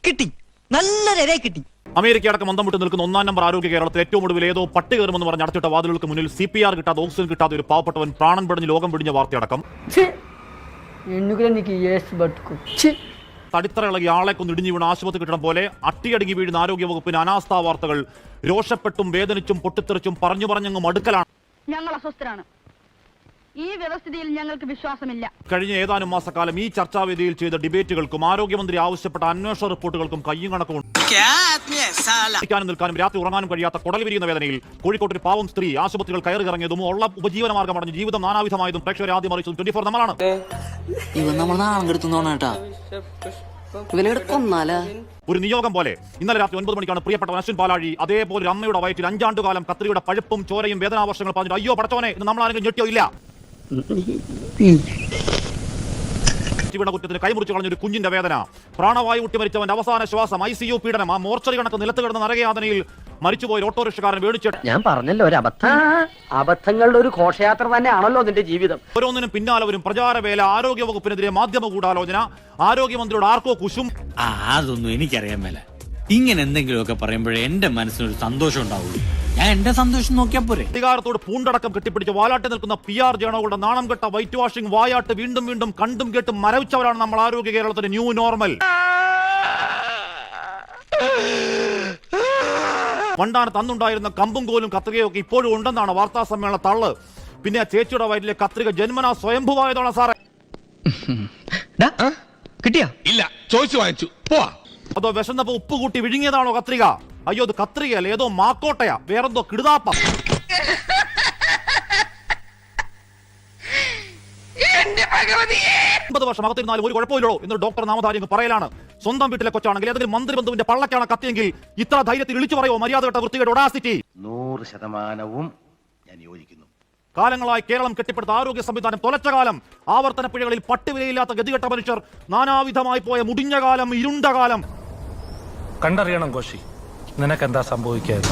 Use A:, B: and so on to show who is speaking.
A: കിട്ടി, നല്ല കിട്ടി.
B: അമേരിക്ക അടക്കം മന്ദം വിട്ട് നിൽക്കുന്ന 1-ാം നമ്പർ ആരോഗ്യ കേരളത്തിൽ ഏറ്റവും ഒടുവിൽ ഏതോ പട്ടി കയറുമെന്ന് പറഞ്ഞ് അടച്ചിട്ട വാതിലുകൾക്ക് മുന്നിൽ CPR കിട്ടാതെ ഓക്സിജൻ കിട്ടാതെ ഒരു പാവപ്പെട്ടവൻ പ്രാണൻ പിടിഞ്ഞ് ലോകം പിടിഞ്ഞ വാർത്തയടക്കം. തടിത്തറ ഇളകി ആളെ കൊന്ന് ഇടിഞ്ഞു വീണ ആശുപത്രി കിട്ടണം പോലെ അട്ടിയടങ്ങി വീഴുന്ന ആരോഗ്യ വകുപ്പിന് അനാസ്ഥാ വാർത്തകൾ. രോഷപ്പെട്ടും വേദനിച്ചും പൊട്ടിത്തെറിച്ചും പറഞ്ഞങ്ങ് മടുക്കലാണ്.
C: ഞങ്ങൾ അസ്വസ്ഥരാണ്. ഈ വ്യവസ്ഥിതിയിൽ ഞങ്ങൾക്ക് വിശ്വാസമില്ല.
B: കഴിഞ്ഞ ഏതാനും മാസക്കാലം ഈ ചർച്ചാവേദിയിൽ ചെയ്ത ഡിബേറ്റുകൾക്കും ആരോഗ്യമന്ത്രി ആവശ്യപ്പെട്ട അന്വേഷണ റിപ്പോർട്ടുകൾക്കും കയ്യും കണക്കും നിൽക്കാനും രാത്രി ഉറങ്ങാനും കഴിയാത്ത കുടൽ വിരിയുന്ന വേദനയിൽ കോഴിക്കോട്ട് ഒരു പാവം സ്ത്രീ ആശുപത്രികൾ കയറി ഇറങ്ങിയതും ഉള്ള ഉപജീവന മാർഗം അടഞ്ഞു ജീവിതം നാനാവിധമായതും പ്രേക്ഷകരെ ആദ്യം അറിയിച്ചതും 24 നമ്മളാണ്. ഒരു നിയോഗം പോലെ ഇന്നലെ രാത്രി 9 മണിക്കാണ് പ്രിയപ്പെട്ട അശ്വിൻ പാലാഴി അതേപോലെ ഒരു അമ്മയുടെ വയറ്റിൽ 5 ആണ്ടുകാലം കത്രിയുടെ പഴുപ്പും ചോരയും വേദനാവർഷങ്ങൾ പറഞ്ഞിട്ട് അയ്യോ പടച്ചോനെ എന്ന് നമ്മൾ ആരെങ്കിലും ഞെട്ടിയോ? ഇല്ല. കുറ്റത്തിന് കൈമുറിച്ച് കളഞ്ഞൊരു കുഞ്ഞിന്റെ വേദന, പ്രാണവായു വിട്ടി മരിച്ചവന്റെ അവസാന ശ്വാസം, ICU പീഡനം, ആ മോർച്ചറി കണക്ക് നിലത്ത് കിടന്ന നരകയാതനയിൽ മരിച്ചുപോയ ഓട്ടോറിക്ഷക്കാരൻ വേണിച്ചേട്ടൻ.
D: ഞാൻ പറഞ്ഞല്ലോ ഒരു അബദ്ധങ്ങളുടെ ഒരു ഘോഷയാത്ര തന്നെയാണല്ലോ നിന്റെ ജീവിതം.
B: ഓരോന്നിനും പിന്നാലവരും പ്രചാരവേല, ആരോഗ്യ വകുപ്പിനെതിരെ മാധ്യമ ഗൂഢാലോചന, ആരോഗ്യമന്ത്രിയോട് ആർക്കോ കുശും.
E: അതൊന്നും എനിക്കറിയാൻ മേല. ഇങ്ങനെ എന്തെങ്കിലുമൊക്കെ പറയുമ്പോഴേ എന്റെ മനസ്സിനൊരു സന്തോഷം ഉണ്ടാവുള്ളൂ. ഞാൻ എന്റെ സന്തോഷം നോക്കിയാ പോരെ.
B: അധികാരത്തോട് പൂണ്ടടക്കം കെട്ടിപ്പിടിച്ച് വാലാട്ടി നിൽക്കുന്ന PR ജേണകളുടെ നാണം കെട്ട വൈറ്റ് വാഷിംഗ് വായാട്ട് വീണ്ടും വീണ്ടും കണ്ടും കേട്ടും മരവിച്ചവരാണ് നമ്മൾ ആരോഗ്യ കേരളത്തിന്റെ ന്യൂ നോർമൽ. പണ്ടാണ് തന്നുണ്ടായിരുന്ന കമ്പും കോലും കത്രികയൊക്കെ ഇപ്പോഴും ഉണ്ടെന്നാണ് വാർത്താ സമ്മേളന തള്ള്. പിന്നെ ആ ചേച്ചിയുടെ വയറ്റിലെ കത്രിക ജന്മനാ സ്വയംഭുവായതാണ് സാറേ.
A: കിട്ടിയാ?
F: ഇല്ല, ചോദിച്ചു വാങ്ങിച്ചു പോവാ.
B: അതോ വിശന്നപ്പോ ഉപ്പ് കൂട്ടി വിഴുങ്ങിയതാണോ കത്രിക? അയ്യോ, അത് കത്രികയല്ല, ഏതോ മാക്കോട്ടയാ, വേറെന്തോ കിടുതാപ്പ. 50 വർഷം അകത്തിരുന്നാലും ഒരു കുഴപ്പമില്ലടോ എന്നൊരു ഡോക്ടർ നാമധാരി പറയലാണ്. സ്വന്തം വീട്ടിലെ കൊച്ചാണെങ്കിൽ ഏതെങ്കിലും മന്ത്രി ബന്ധുവിന്റെ പള്ളക്കാണ് കത്തിയെങ്കിൽ ഇത്ര ധൈര്യത്തിൽ വിളിച്ചു പറയോ മര്യാദ കേട്ട വൃത്തികേട് ഒഡാസിറ്റി?
G: 100% ഞാൻ യോജിക്കുന്നു.
B: കാലങ്ങളായി കേരളം കെട്ടിപ്പടുത്ത ആരോഗ്യ സംവിധാനം തൊലച്ച കാലം, ആവർത്തന പിഴകളിൽ പട്ടുവിലയില്ലാത്ത ഗതികെട്ട മനുഷ്യർ, നാനാവിധമായി പോയ മുടിഞ്ഞ കാലം, ഇരുണ്ട കാലം.
H: കണ്ടറിയണം കോശി, നിനക്കെന്താ സംഭവിക്കാതെ.